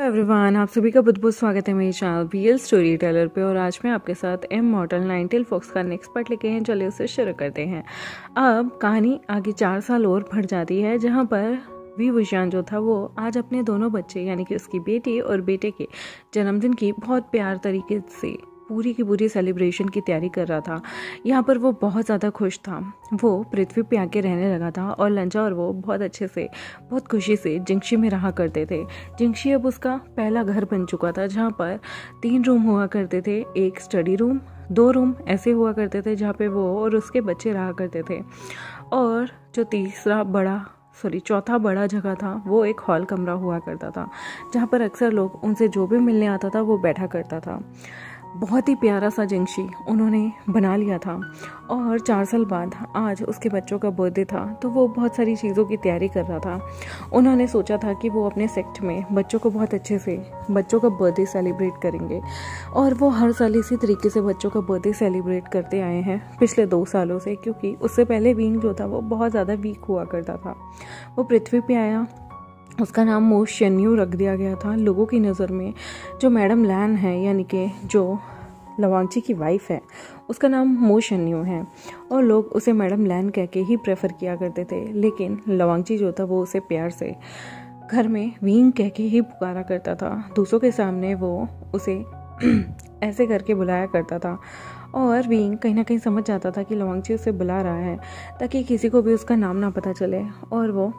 Everyone, आप सभी का बहुत बहुत स्वागत है मेरे चैनल रियल स्टोरी टेलर पे। और आज मैं आपके साथ इमॉर्टल नाइनटेल फॉक्स का नेक्स्ट पार्ट लेके हैं। चलिए उसे शुरू करते हैं। अब कहानी आगे 4 साल और बढ़ जाती है, जहाँ पर वी वुशियान जो था वो आज अपने दोनों बच्चे यानी कि उसकी बेटी और बेटे के जन्मदिन की बहुत प्यार तरीके से पूरी की पूरी सेलिब्रेशन की तैयारी कर रहा था। यहाँ पर वो बहुत ज़्यादा खुश था। वो पृथ्वी पे आके रहने लगा था और लंचा और वो बहुत अच्छे से बहुत खुशी से जिंगशी में रहा करते थे। जिंगशी अब उसका पहला घर बन चुका था, जहाँ पर 3 रूम हुआ करते थे। एक स्टडी रूम, 2 रूम ऐसे हुआ करते थे जहाँ पे वो और उसके बच्चे रहा करते थे, और जो चौथा बड़ा जगह था वो एक हॉल कमरा हुआ करता था, जहाँ पर अक्सर लोग उनसे जो भी मिलने आता था वो बैठा करता था। बहुत ही प्यारा सा जिंगशी उन्होंने बना लिया था। और 4 साल बाद आज उसके बच्चों का बर्थडे था, तो वो बहुत सारी चीज़ों की तैयारी कर रहा था। उन्होंने सोचा था कि वो अपने सेक्ट में बच्चों को बहुत अच्छे से बच्चों का बर्थडे सेलिब्रेट करेंगे, और वो हर साल इसी तरीके से बच्चों का बर्थडे सेलिब्रेट करते आए हैं पिछले 2 सालों से। क्योंकि उससे पहले विंग जो था वो बहुत ज़्यादा वीक हुआ करता था। वो पृथ्वी पे आया, उसका नाम मो शेन्यू रख दिया गया था लोगों की नज़र में। जो मैडम लैन है यानी कि जो लवांगची की वाइफ है, उसका नाम मो शेन्यू है, और लोग उसे मैडम लैन कह के ही प्रेफर किया करते थे। लेकिन लवांगची जो था वो उसे प्यार से घर में विंग कह के ही पुकारा करता था। दूसरों के सामने वो उसे ऐसे करके बुलाया करता था, और विंग कहीं ना कहीं समझ जाता था कि लवांगची उसे बुला रहा है ताकि किसी को भी उसका नाम ना पता चले, और वो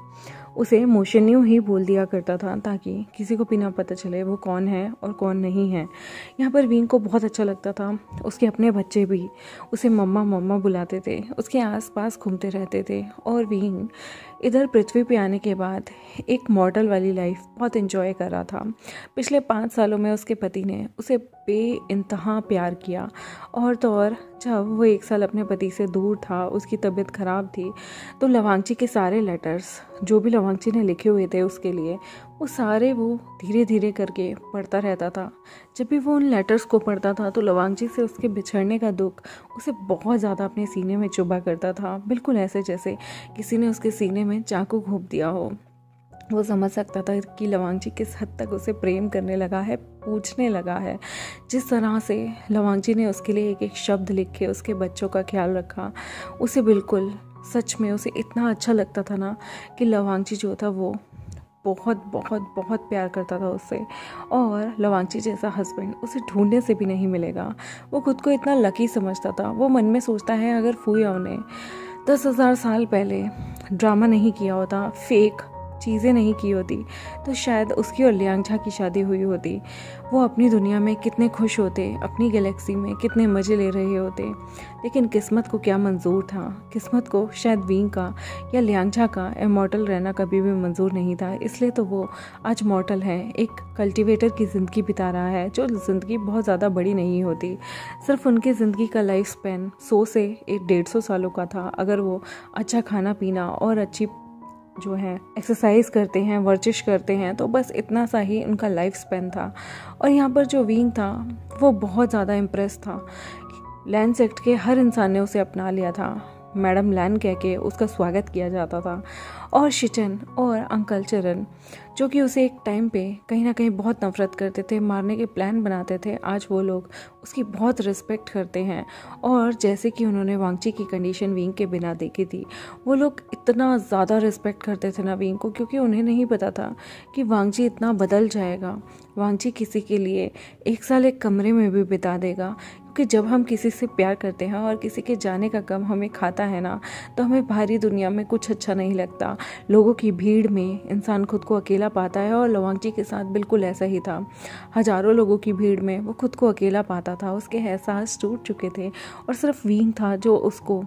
उसे मोशन्यू ही बोल दिया करता था ताकि किसी को भी ना पता चले वो कौन है और कौन नहीं है। यहाँ पर विंग को बहुत अच्छा लगता था। उसके अपने बच्चे भी उसे मम्मा मम्मा बुलाते थे, उसके आसपास घूमते रहते थे। और विंग इधर पृथ्वी पे आने के बाद एक मॉर्टल वाली लाइफ बहुत एंजॉय कर रहा था। पिछले 5 सालों में उसके पति ने उसे बेइंतहा प्यार किया, और तो और जब वो 1 साल अपने पति से दूर था, उसकी तबीयत खराब थी, तो लवांगची के सारे लेटर्स जो भी लवांगची ने लिखे हुए थे उसके लिए, वो सारे वो धीरे धीरे करके पढ़ता रहता था। जब भी वो उन लेटर्स को पढ़ता था तो लवांगची से उसके बिछड़ने का दुख उसे बहुत ज़्यादा अपने सीने में चुभा करता था, बिल्कुल ऐसे जैसे किसी ने उसके सीने में चाकू घोंप दिया हो। वो समझ सकता था कि लवांगची किस हद तक उसे प्रेम करने लगा है, पूछने लगा है। जिस तरह से लवांगची ने उसके लिए एक एक शब्द लिखे, उसके बच्चों का ख्याल रखा, उसे बिल्कुल सच में उसे इतना अच्छा लगता था ना कि लवांगची जो था वो बहुत बहुत बहुत प्यार करता था उससे। और लवांगची जैसा हस्बैंड उसे ढूंढने से भी नहीं मिलेगा। वो खुद को इतना लकी समझता था। वो मन में सोचता है अगर फुयाओ ने 10,000 साल पहले ड्रामा नहीं किया होता, फेक चीज़ें नहीं की होती, तो शायद उसकी और लियांगझा की शादी हुई होती। वो अपनी दुनिया में कितने खुश होते, अपनी गैलेक्सी में कितने मज़े ले रहे होते। लेकिन किस्मत को क्या मंजूर था? किस्मत को शायद विंग का या लियांगझा का इमॉर्टल रहना कभी भी मंजूर नहीं था। इसलिए तो वो आज मॉर्टल है, एक कल्टिवेटर की ज़िंदगी बिता रहा है, जो ज़िंदगी बहुत ज़्यादा बड़ी नहीं होती। सिर्फ उनकी ज़िंदगी का लाइफ स्पैन 100 से 150 सालों का था। अगर वो अच्छा खाना पीना और अच्छी जो है एक्सरसाइज करते हैं, वर्जिश करते हैं, तो बस इतना सा ही उनका लाइफ स्पैन था। और यहाँ पर जो विंग था वो बहुत ज़्यादा इम्प्रेस था। लैन सेक्ट के हर इंसान ने उसे अपना लिया था। मैडम लैन कह के उसका स्वागत किया जाता था। और शिचन और अंकल चरण जो कि उसे एक टाइम पे कहीं ना कहीं बहुत नफरत करते थे, मारने के प्लान बनाते थे, आज वो लोग उसकी बहुत रिस्पेक्ट करते हैं। और जैसे कि उन्होंने वांगची की कंडीशन विंग के बिना देखी थी, वो लोग इतना ज़्यादा रिस्पेक्ट करते थे ना विंग को, क्योंकि उन्हें नहीं पता था कि वांगची इतना बदल जाएगा। वांगची किसी के लिए 1 साल एक कमरे में भी बिता देगा, क्योंकि जब हम किसी से प्यार करते हैं और किसी के जाने का गम हमें खाता है ना, तो हमें भारी दुनिया में कुछ अच्छा नहीं लगता। लोगों की भीड़ में इंसान खुद को अकेला पाता है, और लवांगची के साथ बिल्कुल ऐसा ही था। हजारों लोगों की भीड़ में वो खुद को अकेला पाता था। उसके एहसास टूट चुके थे, और सिर्फ विंग था जो उसको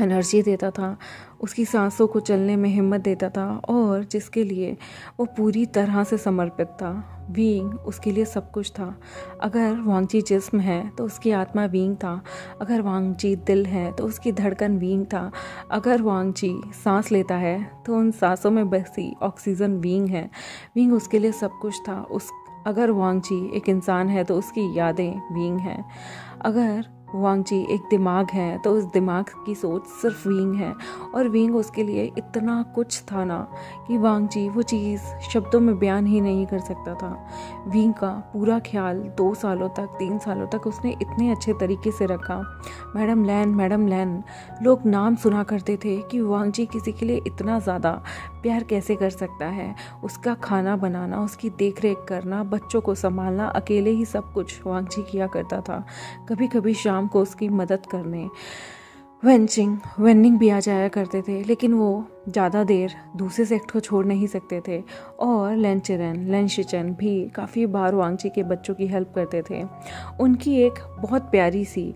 एनर्जी देता था, उसकी सांसों को चलने में हिम्मत देता था, और जिसके लिए वो पूरी तरह से समर्पित था। विंग उसके लिए सब कुछ था। अगर वांगची जिस्म है तो उसकी आत्मा विंग था। अगर वांगची दिल है तो उसकी धड़कन विंग था। अगर वांगची सांस लेता है तो उन सांसों में बसी ऑक्सीजन विंग है। विंग उसके लिए सब कुछ था। अगर वांगची एक इंसान है तो उसकी यादें विंग हैं। अगर वांग जी एक दिमाग है तो उस दिमाग की सोच सिर्फ विंग है, और विंग उसके लिए इतना कुछ था ना कि वांग जी वो चीज़ शब्दों में बयान ही नहीं कर सकता था। विंग का पूरा ख्याल 2 सालों तक 3 सालों तक उसने इतने अच्छे तरीके से रखा। मैडम लैन लोग नाम सुना करते थे कि वांग जी किसी के लिए इतना ज़्यादा प्यार कैसे कर सकता है। उसका खाना बनाना, उसकी देख रेख करना, बच्चों को संभालना, अकेले ही सब कुछ वांग जी किया करता था। कभी कभी शाम को उसकी मदद करने वेंडिंग भी आ जाया करते थे, लेकिन वो ज़्यादा देर दूसरे सेक्ट को छोड़ नहीं सकते थे। और लेन शिचन भी काफ़ी बार वांग जी के बच्चों की हेल्प करते थे। उनकी एक बहुत प्यारी सी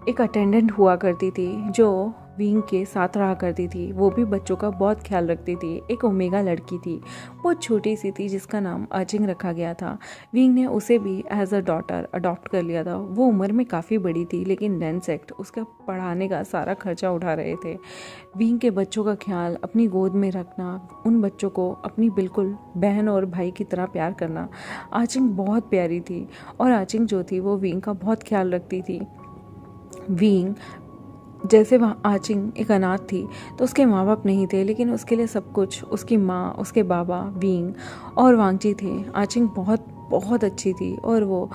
एक अटेंडेंट हुआ करती थी जो विंग के साथ रहा करती थी। वो भी बच्चों का बहुत ख्याल रखती थी। एक ओमेगा लड़की थी, बहुत छोटी सी थी, जिसका नाम आचिंग रखा गया था। विंग ने उसे भी एज अ डॉटर अडॉप्ट कर लिया था। वो उम्र में काफ़ी बड़ी थी, लेकिन लेन सेक्ट उसका पढ़ाने का सारा खर्चा उठा रहे थे। विंग के बच्चों का ख्याल अपनी गोद में रखना, उन बच्चों को अपनी बिल्कुल बहन और भाई की तरह प्यार करना। आचिंग बहुत प्यारी थी, और आचिंग जो थी वो विंग का बहुत ख्याल रखती थी। विंग जैसे वहाँ आचिंग एक अनाथ थी, तो उसके माँ बाप नहीं थे, लेकिन उसके लिए सब कुछ उसकी माँ, उसके बाबा, विंग और वांगजी थे। आचिंग बहुत बहुत अच्छी थी, और वो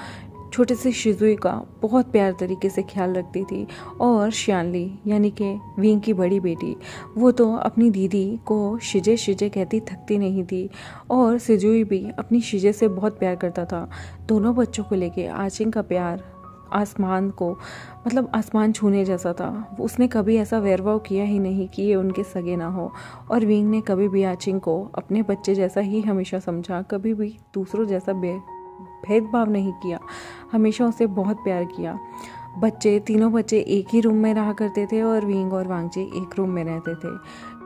छोटे से शिजुई का बहुत प्यार तरीके से ख्याल रखती थी। और श्यानली यानी कि विंग की बड़ी बेटी, वो तो अपनी दीदी को शिजे कहती थकती नहीं थी, और सिजुई भी अपनी शिजे से बहुत प्यार करता था। दोनों बच्चों को लेके आचिंग का प्यार आसमान को मतलब आसमान छूने जैसा था। उसने कभी ऐसा वैरभाव किया ही नहीं कि ये उनके सगे ना हो। और विंग ने कभी भी आचिंग को अपने बच्चे जैसा ही हमेशा समझा, कभी भी दूसरों जैसा भेदभाव नहीं किया, हमेशा उसे बहुत प्यार किया। तीनों बच्चे एक ही रूम में रहा करते थे, और विंग और वांगजी एक रूम में रहते थे।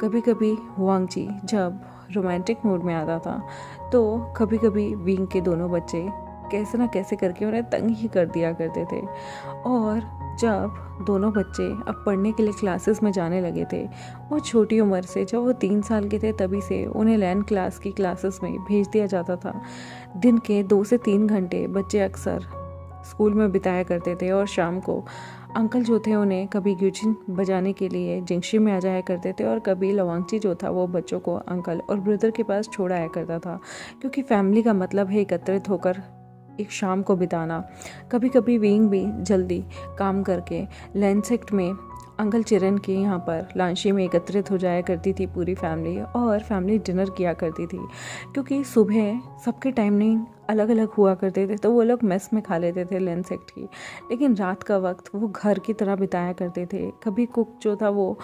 कभी कभी वांगजी जब रोमांटिक मूड में आता था, तो कभी कभी विंग के दोनों बच्चे कैसे ना कैसे करके उन्हें तंग ही कर दिया करते थे। और जब दोनों बच्चे अब पढ़ने के लिए क्लासेस में जाने लगे थे, वो छोटी उम्र से, जब वो 3 साल के थे तभी से उन्हें लैन क्लास की क्लासेस में भेज दिया जाता था। दिन के 2 से 3 घंटे बच्चे अक्सर स्कूल में बिताया करते थे, और शाम को अंकल जो थे उन्हें कभी ग्यूचिन बजाने के लिए जिंगशी में आ जाया करते थे, और कभी लवांगची जो था वो बच्चों को अंकल और ब्रदर के पास छोड़ आया करता था, क्योंकि फैमिली का मतलब है एकत्रित होकर एक शाम को बिताना। कभी कभी विंग भी जल्दी काम करके लैंसेक्ट में अंकल चिरन के यहाँ पर लांशी में एकत्रित हो जाया करती थी पूरी फैमिली, और फैमिली डिनर किया करती थी। क्योंकि सुबह सबके टाइमिंग अलग अलग हुआ करते थे, तो वो लोग मेस में खा लेते थे लैंसेक्ट की, लेकिन रात का वक्त वो घर की तरह बिताया करते थे। कभी कुक जो था वो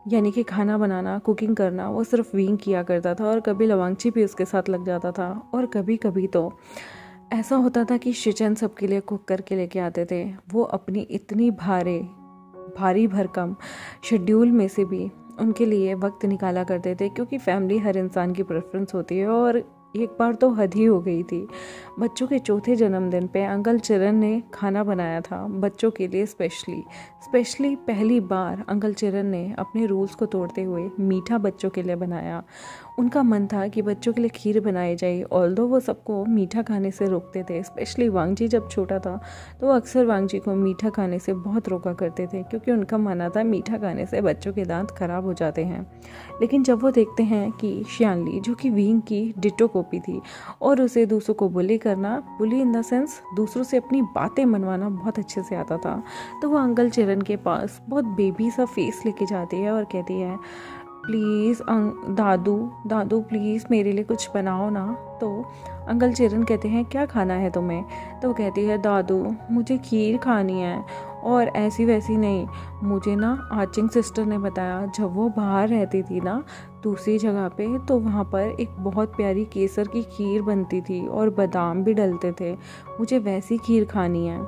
यानी कि खाना बनाना, कुकिंग करना, वो सिर्फ विंग किया करता था, और कभी लवांगची भी उसके साथ लग जाता था। और कभी कभी तो ऐसा होता था कि शिचन सबके लिए कुक करके लेके आते थे। वो अपनी इतनी भारी भरकम शेड्यूल में से भी उनके लिए वक्त निकाला करते थे, क्योंकि फैमिली हर इंसान की प्रेफरेंस होती है। और एक बार तो हद ही हो गई थी। बच्चों के चौथे जन्मदिन पे अंकल चिरन ने खाना बनाया था बच्चों के लिए स्पेशली पहली बार अंकल चिरन ने अपने रूल्स को तोड़ते हुए मीठा बच्चों के लिए बनाया। उनका मन था कि बच्चों के लिए खीर बनाई जाए, ऑल्दो वो सबको मीठा खाने से रोकते थे। स्पेशली वांगजी जब छोटा था तो वो अक्सर वांगजी को मीठा खाने से बहुत रोका करते थे, क्योंकि उनका मानना था मीठा खाने से बच्चों के दांत खराब हो जाते हैं। लेकिन जब वो देखते हैं कि श्यानली, जो कि विंग की डिटो कॉपी थी, और उसे दूसरों को बुली इन द सेंस दूसरों से अपनी बातें मनवाना बहुत अच्छे से आता था, तो वो अंकल चिरन के पास बहुत बेबी सा फेस लेके जाती है और कहती है, प्लीज़ दादू प्लीज़ मेरे लिए कुछ बनाओ ना। तो अंकल चिरन कहते हैं, क्या खाना है तुम्हें? तो वो कहती है, दादू मुझे खीर खानी है, और ऐसी वैसी नहीं, मुझे ना आचिंग सिस्टर ने बताया जब वो बाहर रहती थी ना दूसरी जगह पे, तो वहाँ पर एक बहुत प्यारी केसर की खीर बनती थी और बादाम भी डलते थे, मुझे वैसी खीर खानी है।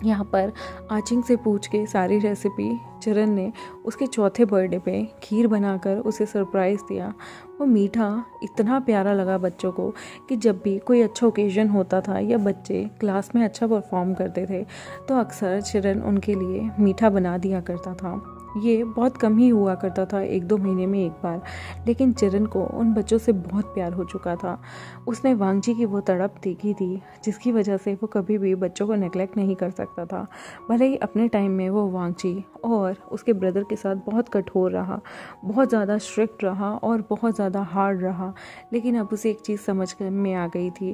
यहाँ पर आचिंग से पूछ के सारी रेसिपी चिरन ने उसके चौथे बर्थडे पे खीर बनाकर उसे सरप्राइज़ दिया। वो मीठा इतना प्यारा लगा बच्चों को कि जब भी कोई अच्छा ओकेजन होता था या बच्चे क्लास में अच्छा परफॉर्म करते थे तो अक्सर चिरन उनके लिए मीठा बना दिया करता था। ये बहुत कम ही हुआ करता था, 1-2 महीने में एक बार, लेकिन चिरन को उन बच्चों से बहुत प्यार हो चुका था। उसने वांगजी की वो तड़प देखी थी जिसकी वजह से वो कभी भी बच्चों को नेग्लेक्ट नहीं कर सकता था। भले ही अपने टाइम में वो वांगजी और उसके ब्रदर के साथ बहुत कठोर रहा, बहुत ज़्यादा स्ट्रिक्ट रहा और बहुत ज़्यादा हार्ड रहा, लेकिन अब उसे एक चीज़ समझ में आ गई थी।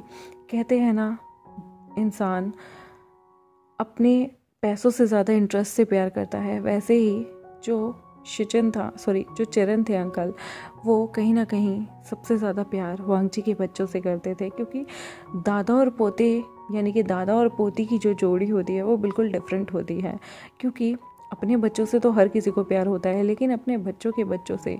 कहते हैं ना, इंसान अपने पैसों से ज़्यादा इंटरेस्ट से प्यार करता है। वैसे ही जो चिरन थे अंकल, वो कहीं ना कहीं सबसे ज़्यादा प्यार वांगजी के बच्चों से करते थे, क्योंकि दादा और पोते यानी कि दादा और पोती की जो जोड़ी होती है वो बिल्कुल डिफरेंट होती है। क्योंकि अपने बच्चों से तो हर किसी को प्यार होता है, लेकिन अपने बच्चों के बच्चों से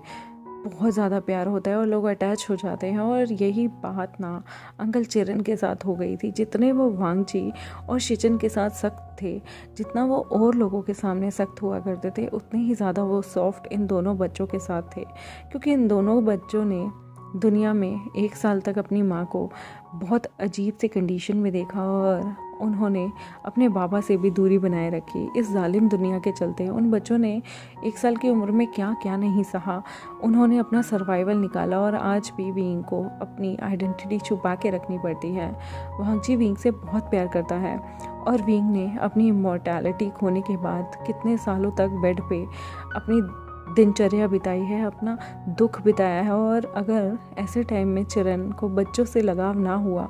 बहुत ज़्यादा प्यार होता है और लोग अटैच हो जाते हैं। और यही बात ना अंकल चिरन के साथ हो गई थी। जितने वो वांगजी और शिचन के साथ सख्त थे, जितना वो और लोगों के सामने सख्त हुआ करते थे, उतने ही ज़्यादा वो सॉफ्ट इन दोनों बच्चों के साथ थे। क्योंकि इन दोनों बच्चों ने दुनिया में 1 साल तक अपनी माँ को बहुत अजीब सी कंडीशन में देखा और उन्होंने अपने बाबा से भी दूरी बनाए रखी। इस जालिम दुनिया के चलते उन बच्चों ने 1 साल की उम्र में क्या क्या नहीं सहा। उन्होंने अपना सर्वाइवल निकाला और आज भी विंग को अपनी आइडेंटिटी छुपा के रखनी पड़ती है। वांगजी विंग से बहुत प्यार करता है और विंग ने अपनी इमॉर्टैलिटी खोने के बाद कितने सालों तक बेड पे अपनी दिनचर्या बिताई है, अपना दुख बिताया है। और अगर ऐसे टाइम में चिरन को बच्चों से लगाव ना हुआ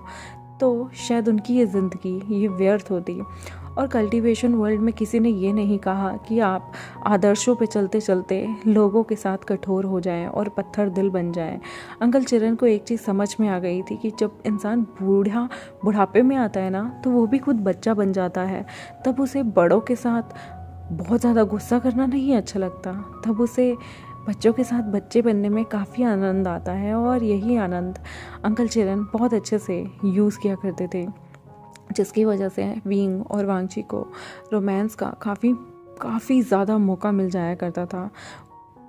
तो शायद उनकी ये ज़िंदगी ये व्यर्थ होती। और कल्टीवेशन वर्ल्ड में किसी ने ये नहीं कहा कि आप आदर्शों पे चलते चलते लोगों के साथ कठोर हो जाएं और पत्थर दिल बन जाएं। अंकल चिरन को एक चीज़ समझ में आ गई थी कि जब इंसान बुढ़ापे में आता है ना, तो वो भी खुद बच्चा बन जाता है। तब उसे बड़ों के साथ बहुत ज़्यादा गुस्सा करना नहीं अच्छा लगता, तब उसे बच्चों के साथ बच्चे बनने में काफ़ी आनंद आता है। और यही आनंद अंकल चिरन बहुत अच्छे से यूज़ किया करते थे, जिसकी वजह से विंग और वांगजी को रोमांस का काफ़ी ज़्यादा मौका मिल जाया करता था।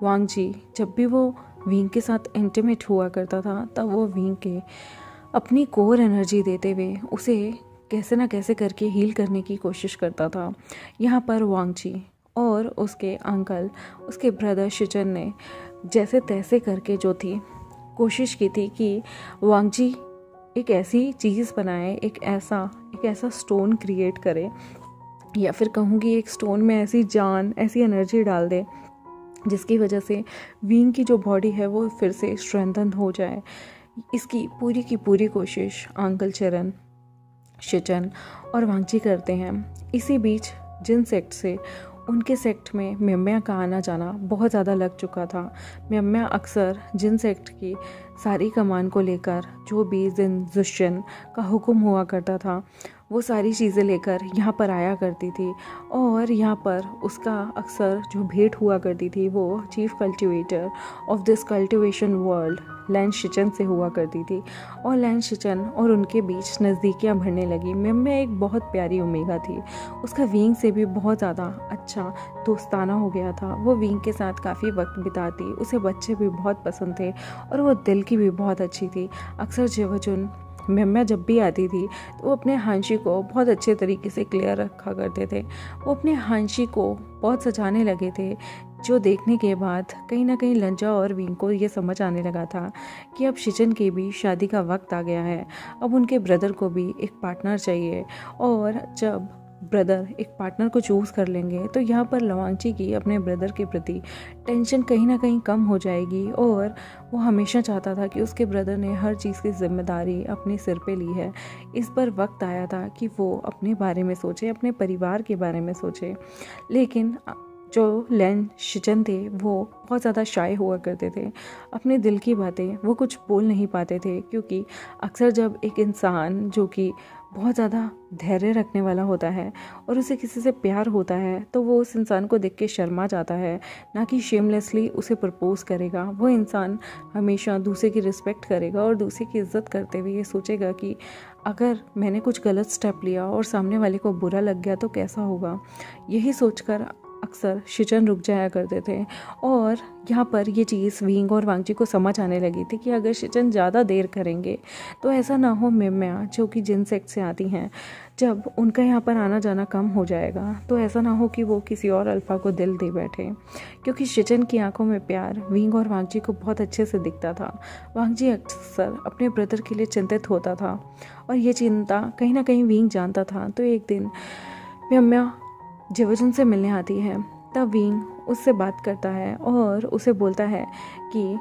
वांगजी जब भी वो विंग के साथ इंटीमेट हुआ करता था, तब वो विंग के अपनी कोर एनर्जी देते हुए उसे कैसे ना कैसे करके हील करने की कोशिश करता था। यहाँ पर वांगजी और उसके अंकल, उसके ब्रदर शिचन ने जैसे तैसे करके जो थी कोशिश की थी कि वांगजी एक ऐसी चीज़ बनाए, एक ऐसा स्टोन क्रिएट करे, या फिर कहूँगी एक स्टोन में ऐसी जान, ऐसी एनर्जी डाल दे जिसकी वजह से विंग की जो बॉडी है वो फिर से स्ट्रेंथन हो जाए। इसकी पूरी की पूरी कोशिश अंकल चिरन, शिचन और वांगजी करते हैं। इसी बीच जिन सेक्ट से उनके सेक्ट में म्यम्या का आना जाना बहुत ज़्यादा लग चुका था। म्यम्या अक्सर जिन सेक्ट की सारी कमान को लेकर जो भी जिन जुश्चन का हुक्म हुआ करता था, वो सारी चीज़ें लेकर यहाँ पर आया करती थी। और यहाँ पर उसका अक्सर जो भेंट हुआ करती थी वो chief cultivator of this cultivation world लैन शिचन से हुआ करती थी। और लैन शिचन और उनके बीच नज़दीकियाँ बढ़ने लगी। म्यम्या एक बहुत प्यारी ओमेगा थी, उसका विंग से भी बहुत ज़्यादा अच्छा दोस्ताना हो गया था। वो विंग के साथ काफ़ी वक्त बिताती, उसे बच्चे भी बहुत पसंद थे और वो दिल की भी बहुत अच्छी थी। अक्सर जेवजुन म्यम्या जब भी आती थी तो वो अपने हांशी को बहुत अच्छे तरीके से क्लियर रखा करते थे। वो अपने हांशी को बहुत सजाने लगे थे, जो देखने के बाद कहीं ना कहीं लंजा और विंग को ये समझ आने लगा था कि अब शिचन के भी शादी का वक्त आ गया है। अब उनके ब्रदर को भी एक पार्टनर चाहिए, और जब ब्रदर एक पार्टनर को चूज़ कर लेंगे तो यहाँ पर वांगजी की अपने ब्रदर के प्रति टेंशन कहीं ना कहीं कम हो जाएगी। और वो हमेशा चाहता था कि उसके ब्रदर ने हर चीज़ की जिम्मेदारी अपने सिर पे ली है। इस पर वक्त आया था कि वो अपने बारे में सोचे, अपने परिवार के बारे में सोचे। लेकिन जो लैन शिचन थे वो बहुत ज़्यादा शाय हुआ करते थे, अपने दिल की बातें वो कुछ बोल नहीं पाते थे। क्योंकि अक्सर जब एक इंसान जो कि बहुत ज़्यादा धैर्य रखने वाला होता है और उसे किसी से प्यार होता है तो वो उस इंसान को देख के शर्मा जाता है, ना कि शेमलेसली उसे प्रपोज करेगा। वो इंसान हमेशा दूसरे की रिस्पेक्ट करेगा और दूसरे की इज्जत करते हुए ये सोचेगा कि अगर मैंने कुछ गलत स्टेप लिया और सामने वाले को बुरा लग गया तो कैसा होगा। यही सोचकर अक्सर शिचन रुक जाया करते थे। और यहाँ पर ये चीज़ विंग और वांगजी को समझ आने लगी थी कि अगर शिचन ज़्यादा देर करेंगे तो ऐसा ना हो मिम्या जो कि जिन सेक्ट से आती हैं, जब उनका यहाँ पर आना जाना कम हो जाएगा तो ऐसा ना हो कि वो किसी और अल्फ़ा को दिल दे बैठे। क्योंकि शिचन की आंखों में प्यार विंग और वांगजी को बहुत अच्छे से दिखता था। वांगजी अक्सर अपने ब्रदर के लिए चिंतित होता था और ये चिंता कहीं ना कहीं विंग जानता था। तो एक दिन मिम्या जेवजुन से मिलने आती है, तब विंग उससे बात करता है और उसे बोलता है कि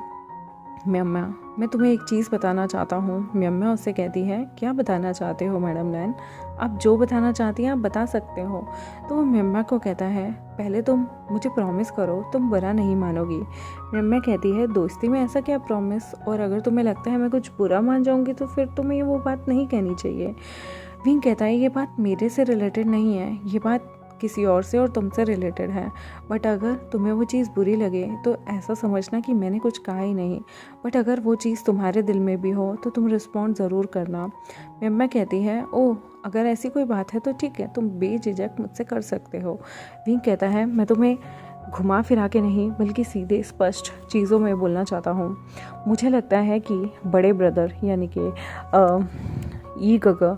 मिम्या मैं तुम्हें एक चीज़ बताना चाहता हूँ। मिम्या उससे कहती है क्या बताना चाहते हो मैडम लैन, आप जो बताना चाहती हैं आप बता सकते हो। तो वो मिम्या को कहता है पहले तुम मुझे प्रॉमिस करो तुम बुरा नहीं मानोगी। मिम्या कहती है दोस्ती में ऐसा क्या प्रॉमिस, और अगर तुम्हें लगता है मैं कुछ बुरा मान जाऊँगी तो फिर तुम्हें वो बात नहीं कहनी चाहिए। विंग कहता है ये बात मेरे से रिलेटेड नहीं है, ये बात किसी और से और तुमसे रिलेटेड है। बट अगर तुम्हें वो चीज़ बुरी लगे तो ऐसा समझना कि मैंने कुछ कहा ही नहीं। बट अगर वो चीज़ तुम्हारे दिल में भी हो तो तुम रिस्पॉन्ड ज़रूर करना। मिम्या कहती है ओह अगर ऐसी कोई बात है तो ठीक है, तुम बेझिझक मुझसे कर सकते हो। विंग कहता है मैं तुम्हें घुमा फिरा के नहीं बल्कि सीधे स्पष्ट चीज़ों में बोलना चाहता हूँ। मुझे लगता है कि बड़े ब्रदर यानी कि ई गगा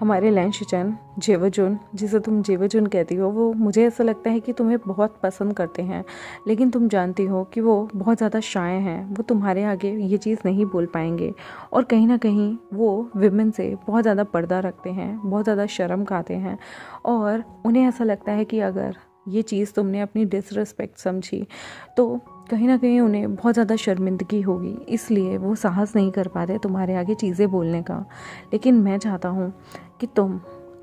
हमारे लैन शिचन जेवजुन, जिसे तुम जेवजुन कहती हो, वो मुझे ऐसा लगता है कि तुम्हें बहुत पसंद करते हैं। लेकिन तुम जानती हो कि वो बहुत ज़्यादा शाय हैं, वो तुम्हारे आगे ये चीज़ नहीं बोल पाएंगे। और कहीं ना कहीं वो विमेन से बहुत ज़्यादा पर्दा रखते हैं, बहुत ज़्यादा शर्म खाते हैं। और उन्हें ऐसा लगता है कि अगर ये चीज़ तुमने अपनी डिसरिस्पेक्ट समझी तो कहीं ना कहीं उन्हें बहुत ज़्यादा शर्मिंदगी होगी, इसलिए वो साहस नहीं कर पाते तुम्हारे आगे चीज़ें बोलने का। लेकिन मैं चाहता हूँ कि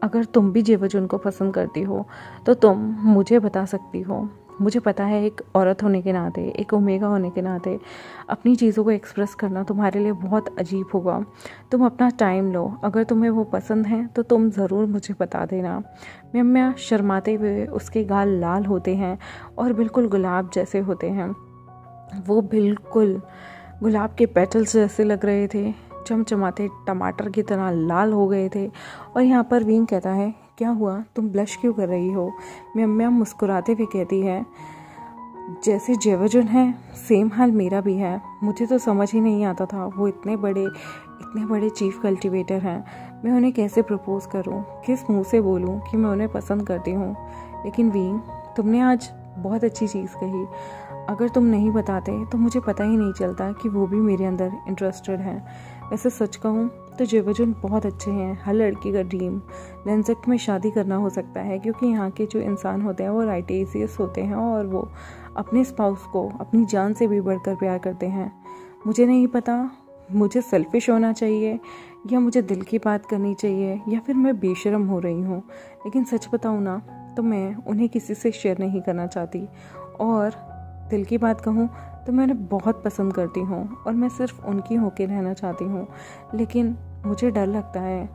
अगर तुम भी जेवजुन को पसंद करती हो तो तुम मुझे बता सकती हो। मुझे पता है एक औरत होने के नाते, एक ओमेगा होने के नाते अपनी चीज़ों को एक्सप्रेस करना तुम्हारे लिए बहुत अजीब होगा। तुम अपना टाइम लो, अगर तुम्हें वो पसंद है तो तुम ज़रूर मुझे बता देना। मिम्या शर्माते हुए, उसके गाल लाल होते हैं और बिल्कुल गुलाब जैसे होते हैं। वो बिल्कुल गुलाब के पेटल्स जैसे लग रहे थे, चमचमाते टमाटर की तरह लाल हो गए थे। और यहाँ पर विंग कहता है क्या हुआ, तुम ब्लश क्यों कर रही हो। मिम्या मुस्कुराते हुए कहती है जैसे जेवजुन है सेम हाल मेरा भी है। मुझे तो समझ ही नहीं आता था वो इतने बड़े चीफ कल्टीवेटर हैं, मैं उन्हें कैसे प्रपोज करूं, किस मुंह से बोलूं कि मैं उन्हें पसंद करती हूं। लेकिन विंग तुमने आज बहुत अच्छी चीज़ कही, अगर तुम नहीं बताते तो मुझे पता ही नहीं चलता कि वो भी मेरे अंदर इंटरेस्टेड है। वैसे सच कहूँ तो जेवजुन बहुत अच्छे हैं, हर लड़की का ड्रीम लेंसेक्ट में शादी करना हो सकता है, क्योंकि यहाँ के जो इंसान होते हैं वो राइटेसियस होते हैं और वो अपने स्पाउस को अपनी जान से भी बढ़कर प्यार करते हैं। मुझे नहीं पता मुझे सेल्फिश होना चाहिए या मुझे दिल की बात करनी चाहिए या फिर मैं बेशर्म हो रही हूँ, लेकिन सच बताऊँ ना तो मैं उन्हें किसी से शेयर नहीं करना चाहती। और दिल की बात कहूँ तो मैं उन्हें बहुत पसंद करती हूँ और मैं सिर्फ उनकी होके रहना चाहती हूँ। लेकिन मुझे डर लगता है,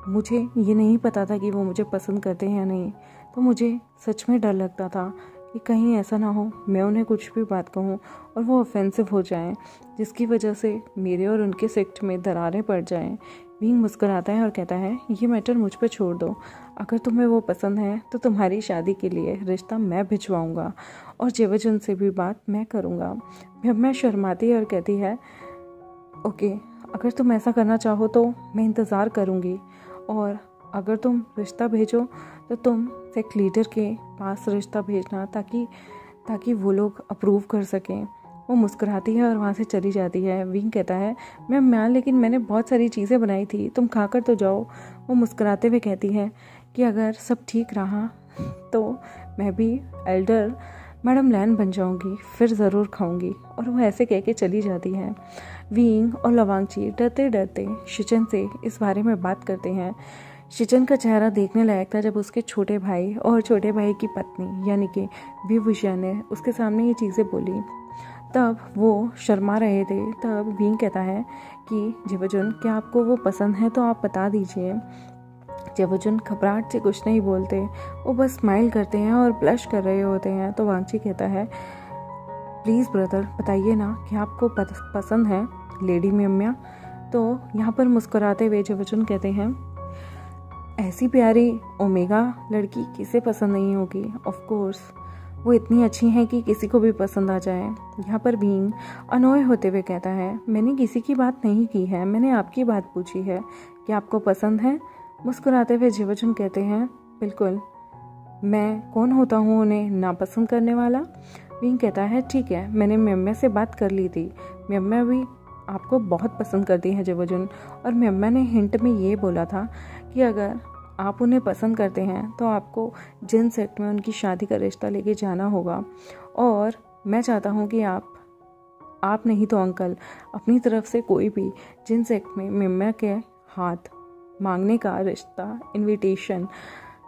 मुझे ये नहीं पता था कि वो मुझे पसंद करते हैं या नहीं, तो मुझे सच में डर लगता था कि कहीं ऐसा ना हो मैं उन्हें कुछ भी बात कहूँ और वो ऑफेंसिव हो जाएं, जिसकी वजह से मेरे और उनके सेक्ट में दरारें पड़ जाएं। विंग मुस्कुराता है और कहता है ये मैटर मुझ पर छोड़ दो, अगर तुम्हें वो पसंद है तो तुम्हारी शादी के लिए रिश्ता मैं भिजवाऊंगा और जेवजुन से भी बात मैं करूँगा। मैं शर्माती है और कहती है ओके, अगर तुम ऐसा करना चाहो तो मैं इंतज़ार करूँगी, और अगर तुम रिश्ता भेजो तो तुम सेक्ट लीडर के पास रिश्ता भेजना ताकि वो लोग अप्रूव कर सकें। वो मुस्कुराती है और वहाँ से चली जाती है। विंग कहता है मैम लेकिन मैंने बहुत सारी चीज़ें बनाई थी, तुम खाकर तो जाओ। वो मुस्कुराते हुए कहती है कि अगर सब ठीक रहा तो मैं भी एल्डर मैडम लैन बन जाऊंगी, फिर ज़रूर खाऊंगी। और वो ऐसे कह के चली जाती है। विंग और लवांगची डरते डरते शिचन से इस बारे में बात करते हैं। शिचन का चेहरा देखने लायक था जब उसके छोटे भाई और छोटे भाई की पत्नी यानी कि विभूषण ने उसके सामने ये चीज़ें बोली, तब वो शर्मा रहे थे। तब विंग कहता है कि जेवजुन क्या आपको वो पसंद है तो आप बता दीजिए। जेवजुन घबराहट से कुछ नहीं बोलते, वो बस स्माइल करते हैं और ब्लश कर रहे होते हैं। तो वांगची कहता है प्लीज़ ब्रदर बताइए ना कि आपको पसंद है लेडी मिम्या। तो यहाँ पर मुस्कुराते हुए जेवजुन कहते हैं ऐसी प्यारी ओमेगा लड़की किसे पसंद नहीं होगी। ऑफ कोर्स वो इतनी अच्छी हैं कि किसी को भी पसंद आ जाए। यहाँ पर बीइंग अनोय होते हुए कहता है, मैंने किसी की बात नहीं की है, मैंने आपकी बात पूछी है, क्या आपको पसंद है? मुस्कुराते हुए जिवोजुन कहते हैं, बिल्कुल, मैं कौन होता हूँ उन्हें नापसंद करने वाला। बीइंग कहता है, ठीक है, मैंने म्यम्या से बात कर ली थी, म्यम्या भी आपको बहुत पसंद करती है जिवोजुन, और म्यम्या ने हिंट में ये बोला था कि अगर आप उन्हें पसंद करते हैं तो आपको जिन सेक्ट में उनकी शादी का रिश्ता लेके जाना होगा, और मैं चाहता हूँ कि आप नहीं तो अंकल अपनी तरफ से कोई भी जिन सेक्ट में म्यम्या के हाथ मांगने का रिश्ता इनविटेशन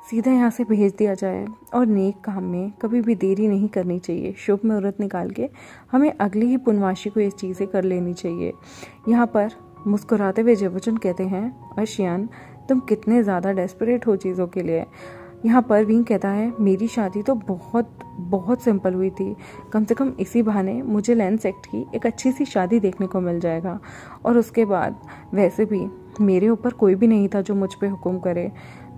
सीधा यहाँ से भेज दिया जाए, और नेक काम में कभी भी देरी नहीं करनी चाहिए। शुभ मुहूर्त निकाल के हमें अगली ही पूर्णमासी को ये चीज़ें कर लेनी चाहिए। यहाँ पर मुस्कुराते हुए जिवोजुन कहते हैं, अर्शियन तुम कितने ज़्यादा डेस्परेट हो चीज़ों के लिए। यहाँ पर बीइंग कहता है, मेरी शादी तो बहुत बहुत सिंपल हुई थी, कम से कम इसी बहाने मुझे लैन सेक्ट की एक अच्छी सी शादी देखने को मिल जाएगा, और उसके बाद वैसे भी मेरे ऊपर कोई भी नहीं था जो मुझ पे हुक्म करे।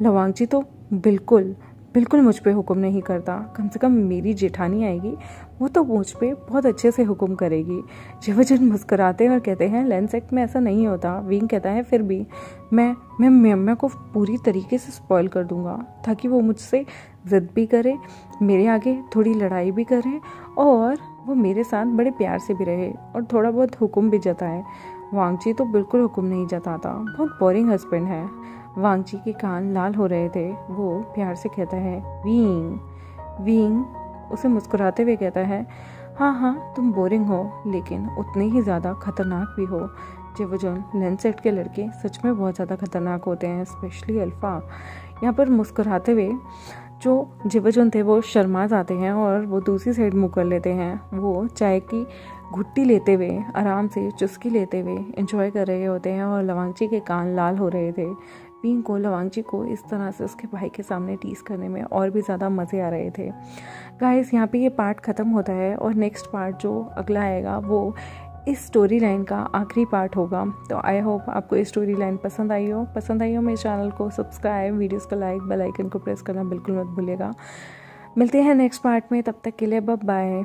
लवांगची तो बिल्कुल बिल्कुल मुझ पे हुक्म नहीं करता, कम से कम मेरी जेठानी आएगी वो तो मुझ पे बहुत अच्छे से हुक्म करेगी। जिवोजुन मुस्कुराते हैं और कहते हैं, लैन सेक्ट में ऐसा नहीं होता। बीइंग कहता है, फिर भी मैं म्यम्या को पूरी तरीके से स्पॉइल कर दूंगा ताकि वो मुझसे ज़िद भी करे, मेरे आगे थोड़ी लड़ाई भी करे, और वो मेरे साथ बड़े प्यार से भी रहे और थोड़ा बहुत हुक्म भी जताए। वांगची तो बिल्कुल हुक्म नहीं जताता, बहुत बोरिंग हस्बैंड है। वांगची के कान लाल हो रहे थे, वो प्यार से कहता है, वींग वींग उसे मुस्कुराते हुए कहता है, हाँ तुम बोरिंग हो लेकिन उतने ही ज़्यादा खतरनाक भी हो। जिवोजुन, लैन सेक्ट के लड़के सच में बहुत ज़्यादा खतरनाक होते हैं, स्पेशली अल्फ़ा। यहाँ पर मुस्कुराते हुए जो जिवोजुन थे वो शर्मा जाते हैं और वो दूसरी साइड मुँह कर लेते हैं। वो चाय की घुट्टी लेते हुए आराम से चुस्की लेते हुए एंजॉय कर रहे होते हैं, और लवांगची के कान लाल हो रहे थे। बीइंग को लवांगची को इस तरह से उसके भाई के सामने टीस करने में और भी ज़्यादा मज़े आ रहे थे। गाइस, यहाँ पे ये पार्ट ख़त्म होता है और नेक्स्ट पार्ट जो अगला आएगा वो इस स्टोरी लाइन का आखिरी पार्ट होगा। तो आई होप आपको ये स्टोरी लाइन पसंद आई हो। मेरे चैनल को सब्सक्राइब, वीडियोस को लाइक, बेल आइकन को प्रेस करना बिल्कुल मत भूलिएगा। मिलते हैं नेक्स्ट पार्ट में, तब तक के लिए बाय बाय।